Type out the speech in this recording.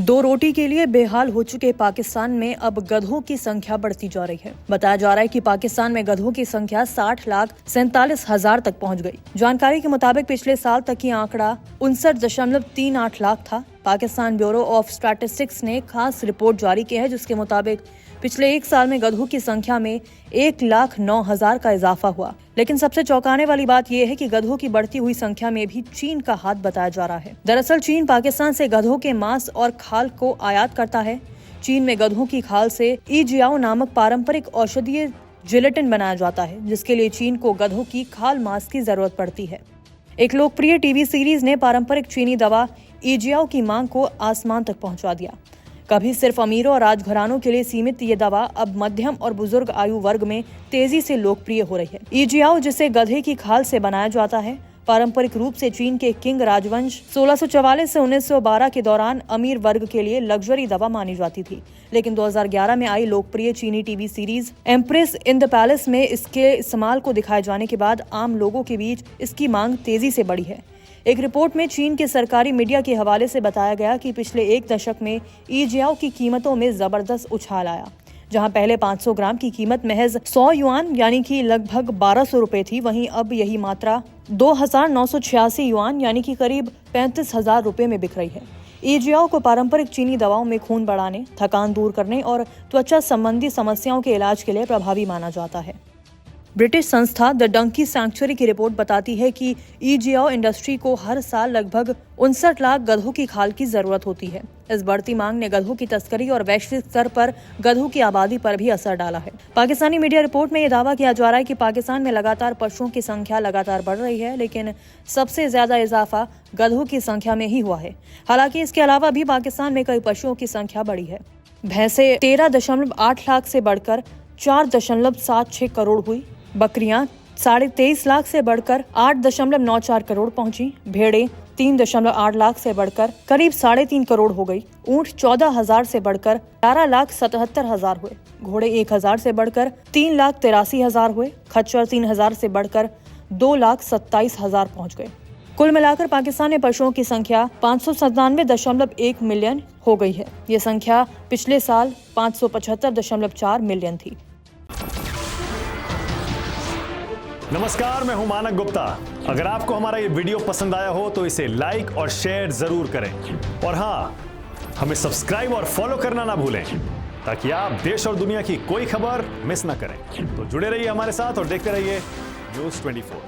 दो रोटी के लिए बेहाल हो चुके पाकिस्तान में अब गधों की संख्या बढ़ती जा रही है। बताया जा रहा है कि पाकिस्तान में गधों की संख्या 60,47,000 तक पहुंच गई। जानकारी के मुताबिक पिछले साल तक की आंकड़ा 59.38 लाख था। पाकिस्तान ब्यूरो ऑफ स्टैटिस्टिक्स ने खास रिपोर्ट जारी की है, जिसके मुताबिक पिछले एक साल में गधों की संख्या में 1,09,000 का इजाफा हुआ। लेकिन सबसे चौंकाने वाली बात यह है कि गधों की बढ़ती हुई संख्या में भी चीन का हाथ बताया जा रहा है। दरअसल चीन पाकिस्तान से गधों के मांस और खाल को आयात करता है। चीन में गधों की खाल से ईजियाओ नामक पारंपरिक औषधीय जिलेटिन बनाया जाता है, जिसके लिए चीन को गधों की खाल मांस की जरूरत पड़ती है। एक लोकप्रिय टीवी सीरीज ने पारंपरिक चीनी दवा ईजियाओ की मांग को आसमान तक पहुंचा दिया। कभी सिर्फ अमीरों और राजघरानों के लिए सीमित ये दवा अब मध्यम और बुजुर्ग आयु वर्ग में तेजी से लोकप्रिय हो रही है। ईजियाओ, जिसे गधे की खाल से बनाया जाता है, पारंपरिक रूप से चीन के किंग राजवंश 1644 से 1912 के दौरान अमीर वर्ग के लिए लग्जरी दवा मानी जाती थी। लेकिन 2011 में आई लोकप्रिय चीनी TV series empress in the palace में इसके इस्तेमाल को दिखाए जाने के बाद आम लोगों के बीच इसकी मांग तेजी से बढ़ी है। एक रिपोर्ट में चीन के सरकारी मीडिया के हवाले से बताया गया कि पिछले एक दशक में ईजियाओ की कीमतों में जबरदस्त उछाल आया। जहां पहले 500 ग्राम की कीमत महज 100 युआन यानी कि लगभग 1200 रुपए थी, वहीं अब यही मात्रा 2,986 युआन यानी कि करीब 35,000 रुपए में बिक रही है। ईजियाओ को पारंपरिक चीनी दवाओं में खून बढ़ाने, थकान दूर करने और त्वचा संबंधी समस्याओं के इलाज के लिए प्रभावी माना जाता है। ब्रिटिश संस्था द डंकी सैंक्चुरी की रिपोर्ट बताती है कि ईजियाओ इंडस्ट्री को हर साल लगभग 59 लाख गधों की खाल की जरूरत होती है। इस बढ़ती मांग ने गधों की तस्करी और वैश्विक स्तर पर गधों की आबादी पर भी असर डाला है। पाकिस्तानी मीडिया रिपोर्ट में यह दावा किया जा रहा है कि पाकिस्तान में लगातार पशुओं की संख्या लगातार बढ़ रही है, लेकिन सबसे ज्यादा इजाफा गधों की संख्या में ही हुआ है। हालांकि इसके अलावा भी पाकिस्तान में कई पशुओं की संख्या बढ़ी है। भैंसे 13.8 लाख से बढ़कर 4.76 करोड़ हुई। बकरियां 23.5 लाख से बढ़कर 8.94 करोड़ पहुंची। भेड़ें 3.8 लाख से बढ़कर करीब 3.5 करोड़ हो गई। ऊंट 14,000 से बढ़कर 11,77,000 हुए। घोड़े 1,000 से बढ़कर 3,83,000 हुए। खच्चर 3,000 से बढ़कर 2,27,000 पहुंच गए। कुल मिलाकर पाकिस्तान में पशुओं की संख्या 597.1 मिलियन हो गई है। ये संख्या पिछले साल 575.4 मिलियन थी। नमस्कार, मैं हूं मानक गुप्ता। अगर आपको हमारा ये वीडियो पसंद आया हो तो इसे लाइक और शेयर जरूर करें, और हाँ, हमें सब्सक्राइब और फॉलो करना ना भूलें, ताकि आप देश और दुनिया की कोई खबर मिस ना करें। तो जुड़े रहिए हमारे साथ और देखते रहिए News 24।